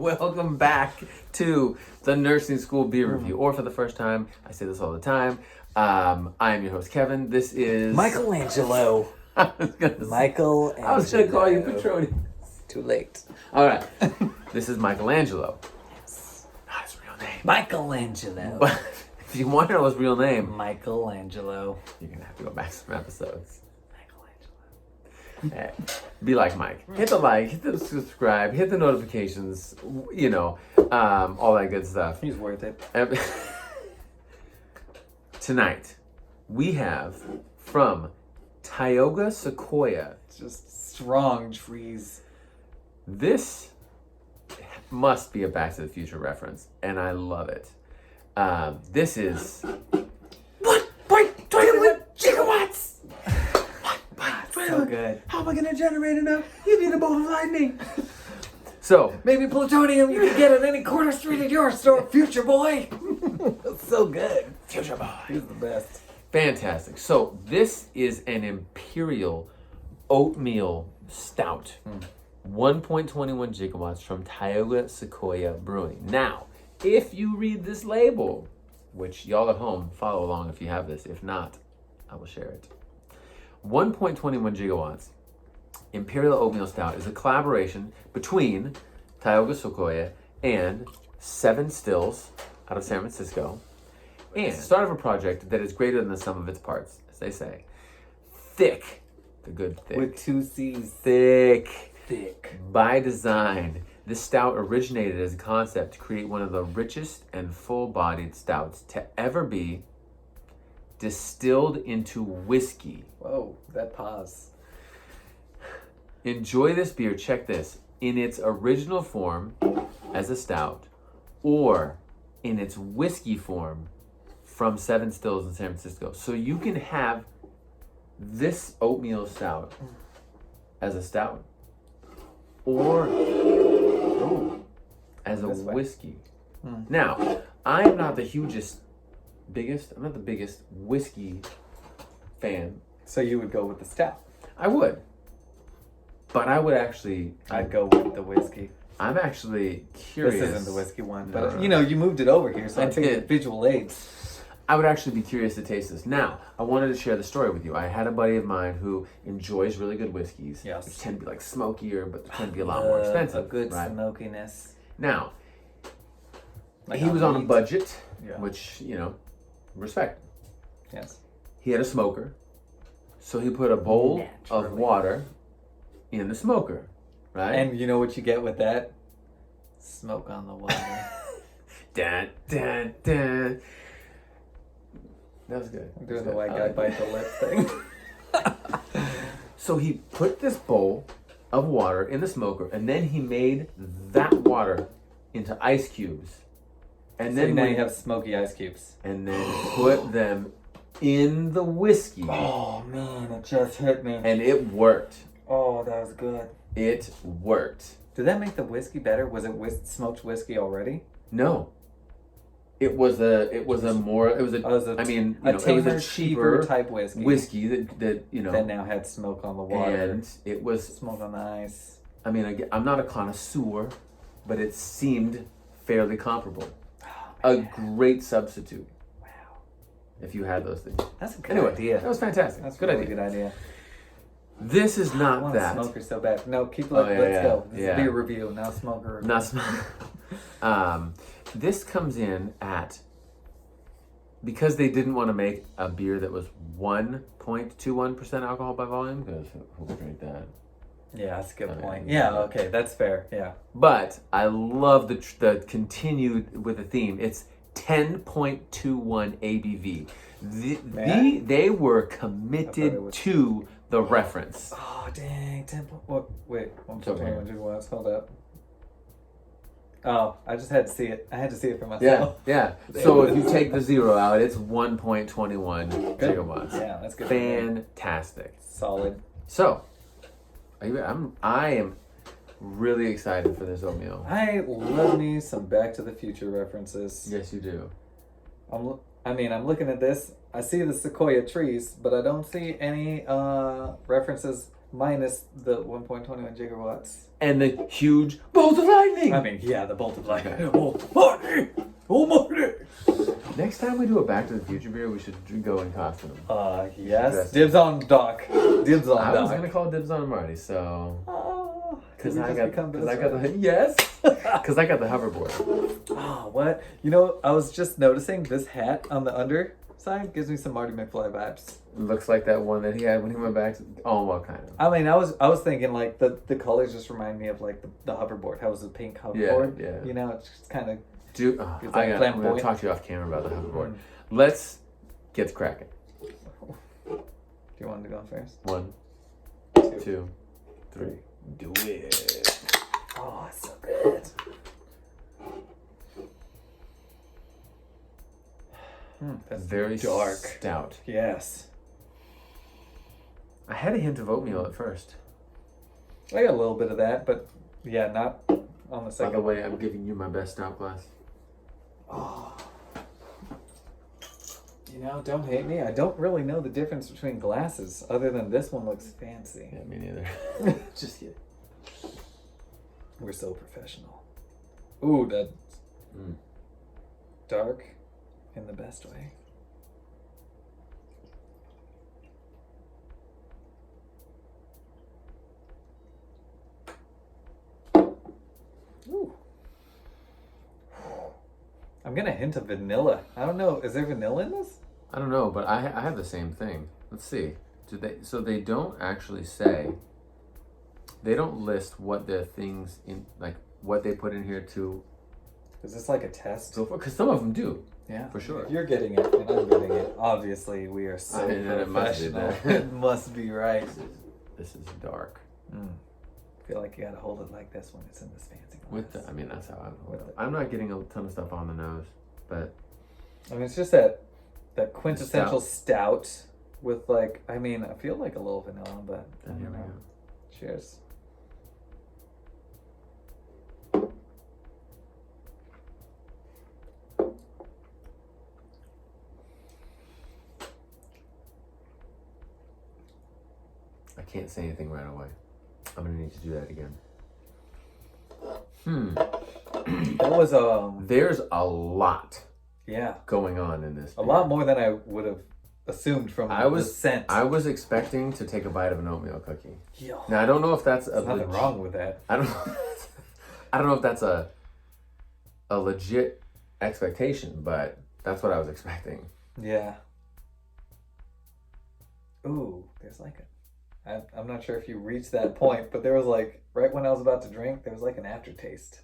Welcome back to the Nursing School Beer Review, or for the first time, I say this all the time. I am your host, Kevin. This is Michelangelo. I was going to call you Petroni. Too late. All right. This is Michelangelo. Yes. Not his real name. Michelangelo. But if you want to know his real name, Michelangelo. you're going to have to go back some episodes. Hey, be like Mike. Hit the like, hit the subscribe, hit the notifications, you know, all that good stuff. He's worth it. Tonight, we have from Tioga, Sequoia. Just strong trees. This must be a Back to the Future reference, and I love it. This is 1.21 gigawatts! So good. How am I going to generate enough? You need a bolt of lightning. So, Maybe plutonium you can get at any corner street at your store, future boy. So good. Future boy. He's the best. Fantastic. So, this is an Imperial Oatmeal Stout. 1.21 gigawatts from Tioga Sequoia Brewing. Now, if you read this label, which y'all at home, follow along if you have this. If not, I will share it. 1.21 gigawatts Imperial Oatmeal Stout is a collaboration between Tioga Sequoia and 7 Stills out of San Francisco, and start of a project that is greater than the sum of its parts, as they say. Thick, the good thick. With 2 C's. Thick. Thick. By design, this stout originated as a concept to create one of the richest and full-bodied stouts to ever be distilled into whiskey. Whoa, that pause. Enjoy this beer, check this, in its original form as a stout or in its whiskey form from 7 Stills in San Francisco. So you can have this oatmeal stout as a stout or as a whiskey. Now, I am not the I'm not the biggest whiskey fan. So you would go with the stout. I would. But I would actually... I'd go with the whiskey. I'm actually curious. This isn't the whiskey one, No, but no. you know, you moved it over here, so I I think did. visual aids. I would actually be curious to taste this. Now, I wanted to share the story with you. I had a buddy of mine who enjoys really good whiskeys. Yes. Which tend to be like smokier, but tend to be a lot more expensive. A good right? smokiness. Now, Like he was on a meat. budget, Yeah. which, you know, respect. Yes. He had a smoker. So he put a bowl of Naturally. water in the smoker, right? And you know what you get with that? Smoke on the water. Dun, dun, dun. That was good. I'm doing the white guy bite the lip thing. So he put this bowl of water in the smoker, and then he made that water into ice cubes, and So then now you have smoky ice cubes. and then put them in the whiskey, Oh man, it just hit me. and it worked. Oh, that was good. It worked. Did that make the whiskey better? Was it smoked whiskey already? No, it was a I mean, you know, it was tamer, a cheaper type whiskey. whiskey that you know, That now had smoke on the water. and it was. Smoke on the ice. I mean, I'm not a connoisseur, but it seemed fairly comparable. Oh, A man. great substitute Wow. if you had those things. That's a good Anyway, idea. that was fantastic. That's Good a really idea. good idea. This is I not want that. a smoker so bad. No, keep Oh, let's yeah, go. This yeah. is beer review, now smoker review. Not this comes in at, because they didn't want to make a beer that was 1.21% alcohol by volume, because who would drink that? Yeah, that's a good I mean, point. Yeah, okay, that's fair. Yeah. But I love the continued with the theme. It's 10.21 ABV. They were committed was- to the reference. Oh dang! 10. What? Wait. It's over here. 1.21 gigawatts. Hold up. Oh, I just had to see it. I had to see it for Yeah, myself. yeah. So if you take the 0 out, it's 1.21 Good. gigawatts. Yeah, that's good. Fantastic. Solid. So, I am really excited for this oatmeal. I love me some Back to the Future references. Yes, you do. I'm looking at this. I see the sequoia trees, but I don't see any references minus the 1.21 gigawatts. And the huge bolt of lightning. I mean, yeah, the bolt of lightning. Oh, Marty! Oh, Marty! Next time we do a Back to the Future beer, we should go in costume. Yes. Dibs on Doc. Dibs on Doc. I was gonna call dibs on Marty, so. Because I got the hoverboard. Oh, what? You know, I was just noticing this hat on the underside gives me some Marty McFly vibes. Looks like that one that he had when he went back to. Oh, well, kind of. I mean, I was thinking like the colors just remind me of like the hoverboard. How was the pink hoverboard? Yeah. You know, it's just kind of. I'm gonna talk to you off camera about the hoverboard. Let's get cracking. Do you want to go first? 1, 2, 3. Do it. Oh, it's so good. That's very dark. stout. Yes. I had a hint of oatmeal at first. I got a little bit of that, but yeah, not on the second. By the way, I'm giving you my best stout glass. Oh. You know, don't hate me. I don't really know the difference between glasses, other than this one looks fancy. Yeah, me neither. Just kidding. We're so professional. Ooh, that's dark in the best way. Ooh. I'm gonna hint of vanilla. I don't know. Is there vanilla in this? I don't know, but I have the same thing. Let's see. So they don't actually say. They don't list what the things in, like what they put in here to. Is this like a test? Because some of them do. Yeah, for sure. If you're getting it and I'm getting it, obviously we are so professional. It must be right. This is dark. I feel like you gotta hold it like this when it's in this fancy glass. That's how I would hold it. I'm not getting a ton of stuff on the nose, but I mean it's just that quintessential stout with like, I mean, I feel like a little vanilla, but and here we go. Cheers. I can't say anything right away. I'm gonna need to do that again. That was There's a lot. Yeah. Going on in this. A lot more than I would have assumed from the scent. I was expecting to take a bite of an oatmeal cookie. Yeah. Now I don't know if that's There's nothing wrong with that. I don't know if that's a legit expectation, but that's what I was expecting. Yeah. Ooh, there's like I'm not sure if you reached that point, but there was like, right when I was about to drink, there was like an aftertaste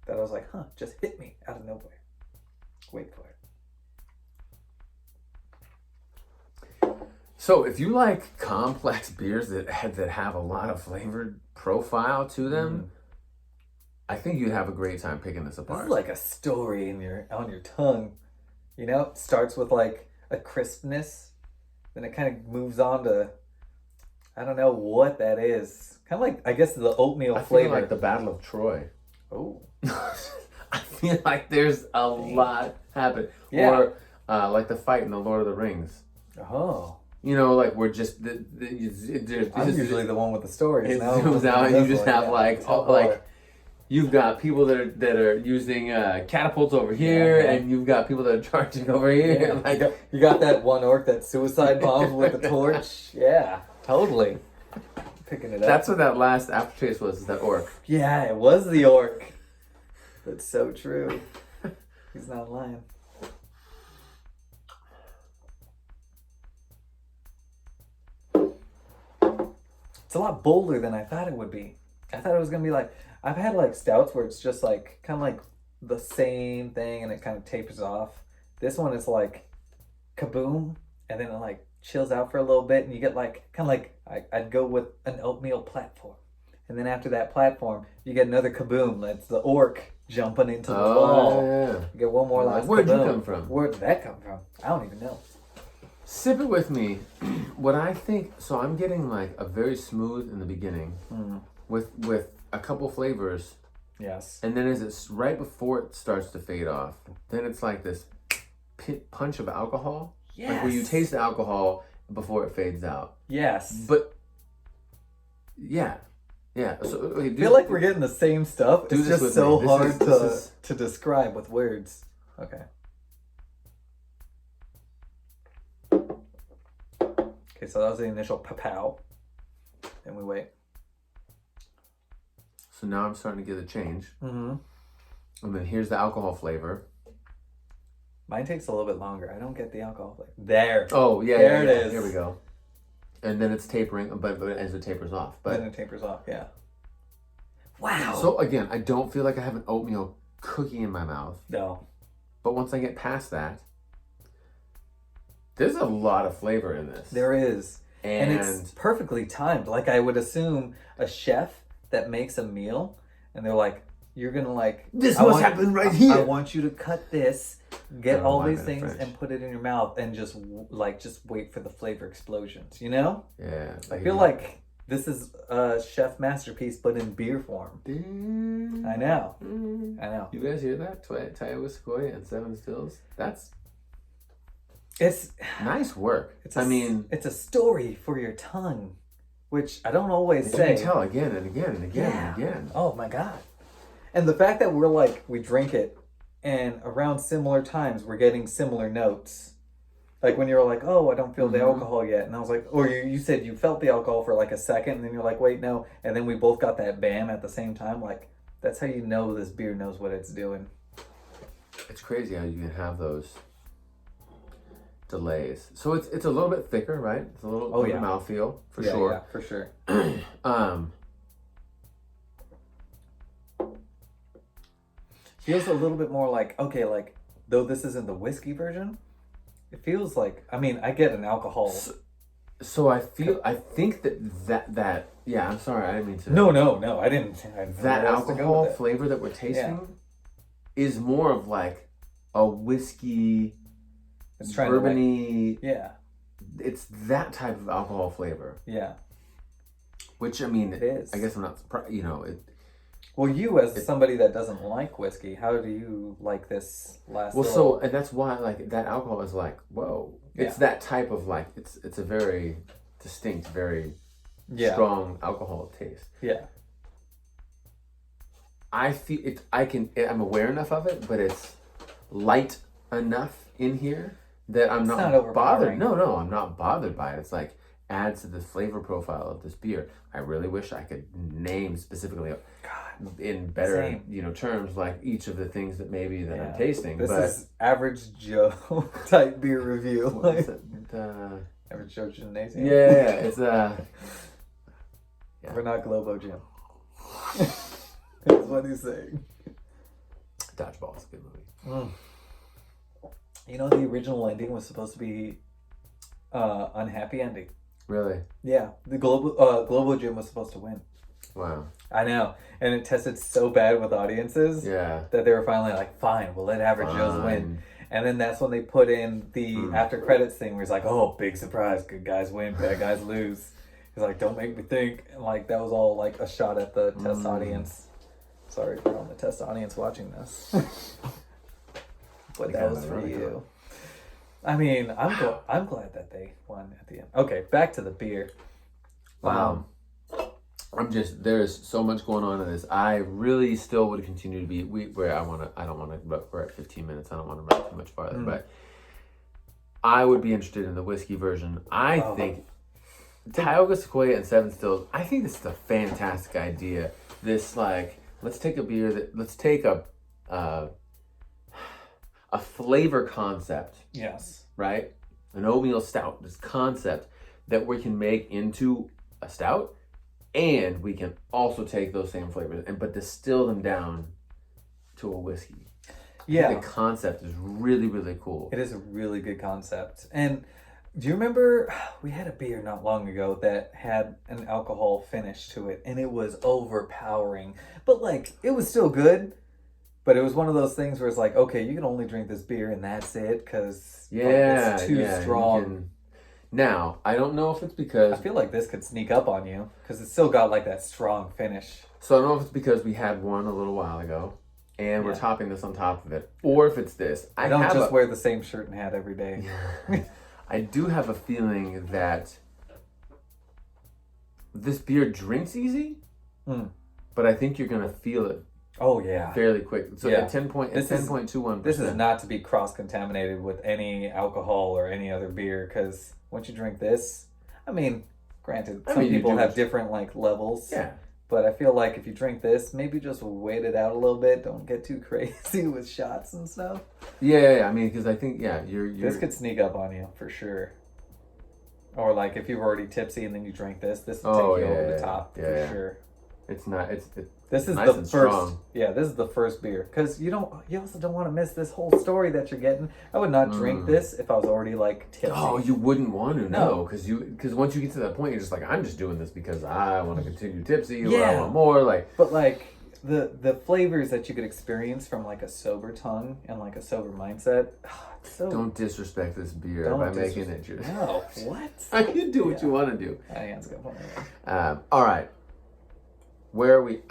that I was like, just hit me out of nowhere. Wait for it. So if you like complex beers that have a lot of flavored profile to them, I think you'd have a great time picking this apart. This is like a story on your tongue. You know, it starts with like a crispness, then it kind of moves on to, I don't know what that is. Kind of like, I guess, the oatmeal flavor. I feel like the Battle of Troy. Oh. I feel like there's a lot happening. Yeah. Or like the fight in the Lord of the Rings. Oh. You know, like we're just... I'm usually the one with the stories. It zooms out and you just have you've got people that are using catapults over here, and you've got people that are charging over here. Yeah. Like you got that one orc that suicide bombs with the torch. Yeah, totally. Picking it up. That's what that last aftertaste was. Is that orc? Yeah, it was the orc. That's so true. He's not lying. It's a lot bolder than I thought it would be. I thought it was gonna be like, I've had like stouts where it's just like kind of like the same thing and it kind of tapers off. This one is like kaboom, and then it like chills out for a little bit, and you get like kind of like I'd go with an oatmeal platform, and then after that platform you get another kaboom. That's the orc jumping into the wall. Yeah. You get one more last Where'd kaboom. you come from? Where did that come from? I don't even know. Sip it with me. What I think, so I'm getting like a very smooth in the beginning with a couple flavors. Yes. And then as it's right before it starts to fade off, then it's like this punch of alcohol. Yes. Like where you taste the alcohol before it fades out. Yes. But Yeah. Yeah. So, okay, I feel like we're getting the same stuff. It's just so hard to describe with words. Okay. Okay, so that was the initial pow. Then we wait. So now I'm starting to get a change. Mm-hmm. And then here's the alcohol flavor. Mine takes a little bit longer. I don't get the alcohol flavor. There. Oh, yeah. There yeah, it is. Here we go. And then it's tapering, but as it tapers off. But then it tapers off, yeah. Wow. So again, I don't feel like I have an oatmeal cookie in my mouth. No. But once I get past that, there's a lot of flavor in this. There is. And it's perfectly timed. Like I would assume a chef that makes a meal and they're like, you're going to like... This must happen right here. I want you to cut this, get all these things and put it in your mouth and just wait for the flavor explosions, you know? Yeah. I feel like this is a chef masterpiece but in beer form. I know. I know. You guys hear that? Tioga, Sequoia, and 7 Stills? It's nice work. It's a story for your tongue, which I don't always say. You can tell again and again and again and again. Oh my God. And the fact that we drink it and around similar times we're getting similar notes. Like when you're like, oh, I don't feel the alcohol yet. And I was like, or you said you felt the alcohol for like a second and then you're like, wait, no. And then we both got that bam at the same time. Like, that's how you know this beer knows what it's doing. It's crazy how you can have those delays. So it's a little bit thicker, right? It's a little mouthfeel for sure. Yeah, for sure. Feels a little bit more like, okay, like though this isn't the whiskey version, it feels like, I mean, I get an alcohol. So I think that yeah, I'm sorry, I didn't mean to. No, I didn't. That alcohol flavor that we're tasting is more of like a whiskey, it's trying bourbony. Yeah. It's that type of alcohol flavor. Yeah. Which, I mean, it is. I guess I'm not surprised, Well, you as somebody that doesn't like whiskey, how do you like this last? Well, and that's why like that alcohol is like, whoa. It's that type of like it's a very distinct, very strong alcohol taste. Yeah. I feel it. I'm aware enough of it, but it's light enough in here that I'm not bothered. No, I'm not bothered by it. It's like adds to the flavor profile of this beer. I really wish I could name specifically in better terms like each of the things that I'm tasting. This is average Joe type beer review. What is it? Average Joe Gymnasium. Yeah, it's We're not Globo Gym. That's what he's saying. Dodgeball is a good movie. You know, the original ending was supposed to be unhappy ending. Really? Yeah, the Globo Gym was supposed to win. Wow. I know, and it tested so bad with audiences that they were finally like, fine, we'll let Average Joe's win. And then that's when they put in the after credits thing where he's like, oh, big surprise, good guys win, bad guys lose. He's like, don't make me think. And like that was all like a shot at the test audience. Sorry for all the test audience watching this. But that was for you. I mean, I'm glad that they won at the end. Okay, back to the beer. Wow. There's so much going on in this. I really still would continue to be we're at 15 minutes. I don't want to run too much farther, but I would be interested in the whiskey version. I think Tioga, Sequoia, and 7 Stills, I think this is a fantastic idea. This let's take a flavor concept. Yes. Right? An oatmeal stout. This concept that we can make into a stout, and we can also take those same flavors but distill them down to a whiskey. I think the concept is really, really cool. It is a really good concept. And do you remember we had a beer not long ago that had an alcohol finish to it, and it was overpowering, but it was still good. But it was one of those things where it's like, okay, you can only drink this beer and that's it because it's too strong. Now, I don't know if it's because... I feel like this could sneak up on you because it's still got that strong finish. So I don't know if it's because we had one a little while ago and we're topping this on top of it, or if it's this. I don't just wear the same shirt and hat every day. I do have a feeling that this beer drinks easy, Mm. but I think you're gonna feel it Oh yeah. fairly quick. So Yeah. at 10.21%. This is not to be cross-contaminated with any alcohol or any other beer, because once you drink this, I mean, granted, some you people do have it. different like levels. Yeah. But I feel like if you drink this, maybe just wait it out a little bit. Don't get too crazy with shots and stuff. Yeah. I mean, because I think you're This could sneak up on you for sure. Or like if you're already tipsy and then you drink this will take you over the top for sure. It's not. This is nice the and first. strong. Yeah, this is the first beer because you also don't want to miss this whole story that you're getting. I would not drink this if I was already like tipsy. Oh, you wouldn't want to know because once you get to that point, you're just like, I'm just doing this because I want to continue tipsy or I want more. Like, but like the flavors that you could experience from like a sober tongue and like a sober mindset. So don't disrespect this beer by making it just. No, what? You do what you want to do. My hand's gonna point. All right. Where are we?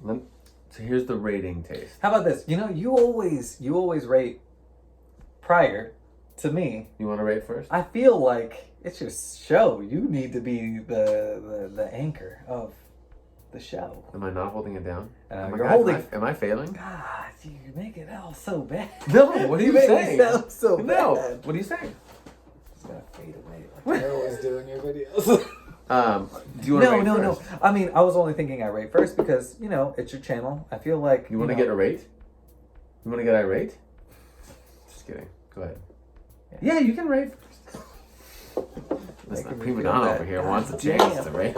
So here's the rating taste. How about this? You always rate prior to me. You want to rate first? I feel like it's your show. You need to be the anchor of the show. Am I not holding it down? You're holding. Am I failing? God, you make it all so bad. No, what are you saying? Make it sound so bad. No, what are you saying? It's gonna fade away like you always do in your videos. Do you want to rate No. first? I mean, I was only thinking I rate first because it's your channel. I feel like you want to get a rate. You want to get a rate? Just kidding. Go ahead. Yeah, you can rate first. Listen, prima donna over here wants a chance to rate.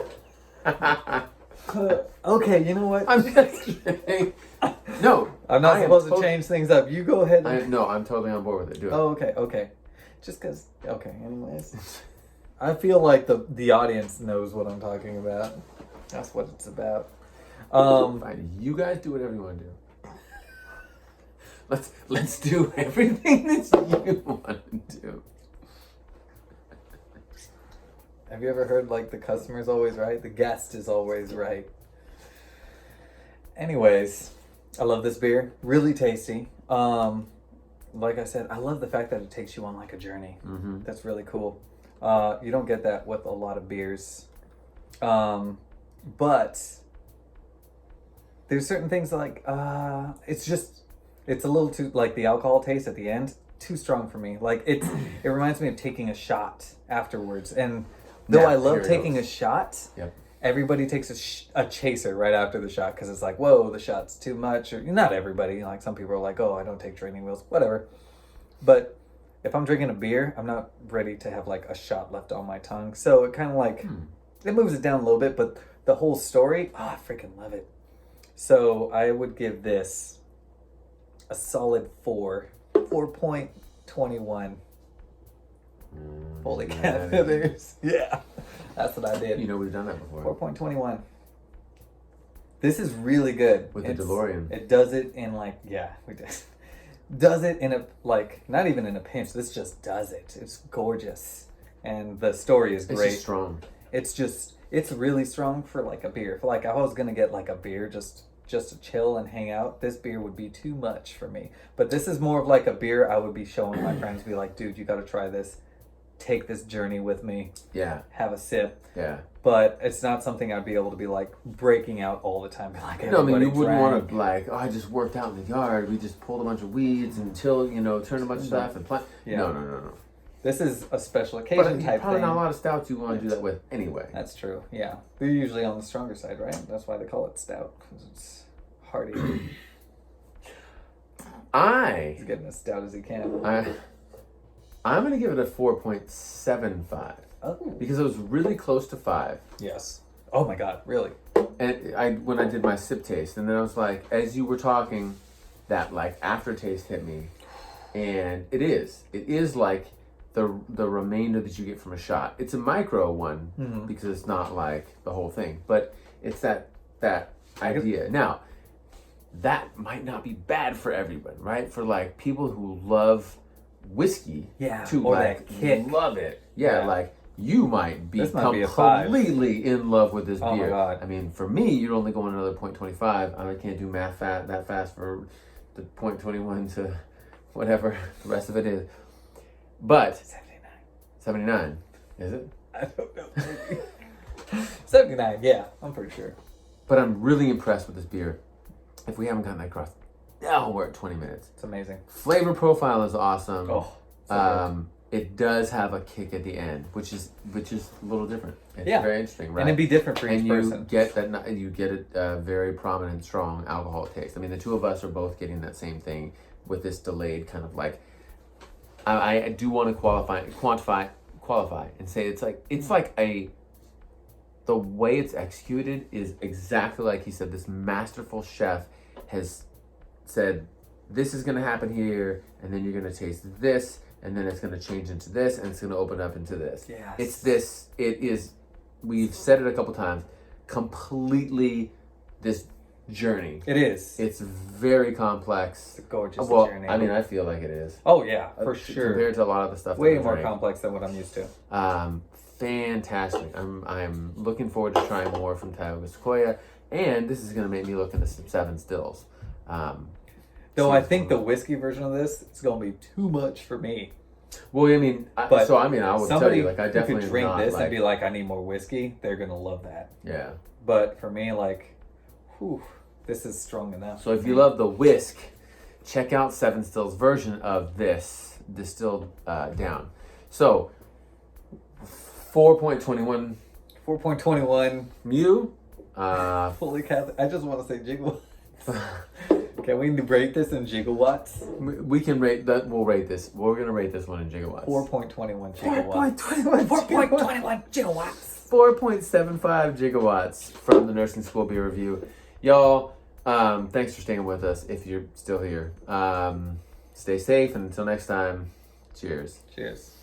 Okay, you know what? I'm just kidding. No, I'm not supposed to change things up. You go ahead. No, I'm totally on board with it. Do it. Oh, okay. Just because. Okay. Anyways, I feel like the audience knows what I'm talking about. That's what it's about. Fine. You guys do whatever you want to do. Let's do everything that you want to do. Have you ever heard like the customer's always right? The guest is always right. Anyways, I love this beer. Really tasty. Like I said, I love the fact that it takes you on like a journey. Mm-hmm. That's really cool. You don't get that with a lot of beers. But there's certain things like it's a little too, like the alcohol taste at the end, too strong for me. Like it reminds me of taking a shot afterwards. And though I love taking a shot, everybody takes a chaser right after the shot because it's like, whoa, the shot's too much. Or not everybody. Like some people are like, oh, I don't take training wheels, whatever. But if I'm drinking a beer, I'm not ready to have like a shot left on my tongue. So it kind of like, it moves it down a little bit, but the whole story, I freaking love it. So I would give this a solid 4.21. Holy catheters. Yeah, that's what I did. We've done that before. 4.21. This is really good. With the DeLorean. It does it in like, we did. Does it in a, like, not even in a pinch. This just does it. It's gorgeous. And the story is great. It's just strong. It's really strong for like a beer. If like I was going to get like a beer just to chill and hang out, this beer would be too much for me. But this is more of like a beer I would be showing my friends, be like, dude, you got to try this. Take this journey with me. Yeah. Have a sip. Yeah. But it's not something I'd be able to be like breaking out all the time. Be like, no, I mean, you wouldn't want to like, I just worked out in the yard. We just pulled a bunch of weeds until, turned a bunch of stuff and plant. Yeah. No. This is a special occasion type probably thing. not a lot of stouts you want to do that with anyway. That's true. Yeah. They're usually on the stronger side, right? That's why they call it stout, because it's hearty. He's getting as stout as he can. I'm going to give it a 4.75. Oh. Because it was really close to 5. Yes. Oh my God, really? And when I did my sip taste, and then I was like, as you were talking, that like aftertaste hit me. And it is like the remainder that you get from a shot. It's a micro one because it's not like the whole thing, but it's that idea. Now, that might not be bad for everyone, right? For like people who love whiskey, to or like that kick. love it, like you might be completely in love with this beer. My God. I mean, for me, you'd only go on another 0.25. I can't do math that fast for the 0.21 to whatever the rest of it is. But 79, is it? I don't know. Maybe. 79, yeah, I'm pretty sure. But I'm really impressed with this beer. If we haven't gotten that across, now we're at 20 minutes. It's amazing. Flavor profile is awesome. Oh, so it does have a kick at the end, which is a little different. It's Yeah. very interesting, right? and it'd be different for each and person. you get that you get a very prominent, strong alcohol taste. I mean, the two of us are both getting that same thing with this delayed kind of like. I do want to qualify, and say it's like the way it's executed is exactly like he said. This masterful chef has said, this is going to happen here, and then you're going to taste this, and then it's going to change into this, and it's going to open up into this. Yes. It's this. It is. We've said it a couple times. Completely, this journey. It is. It's very complex. It's a gorgeous Well, journey. I mean, I feel like it is. Oh yeah, for sure. Compared to a lot of the stuff. Way that we more drink. complex than what I'm used to. Fantastic. I'm looking forward to trying more from Tioga Sequoia, and this is going to make me look into some 7 stills. Though I think the whiskey version of this is going to be too much for me. Well, I mean, I would tell Somebody you, like, I definitely who could drink not, this like, and be like, I need more whiskey. They're going to love that. yeah. But for me, like, whew, this is strong enough. So if you love the whisk, check out 7 Stills version of this distilled down. So 4.21 4.21 mu. Holy cow! I just want to say gigawatts. Can we rate this in gigawatts? We can rate that. We'll rate this. We're gonna rate this one in gigawatts. 4.21 gigawatts. 4.21 gigawatts. 4.75 gigawatts from the Nursing School Beer Review. Y'all, thanks for staying with us if you're still here. Stay safe, and until next time, cheers. Cheers.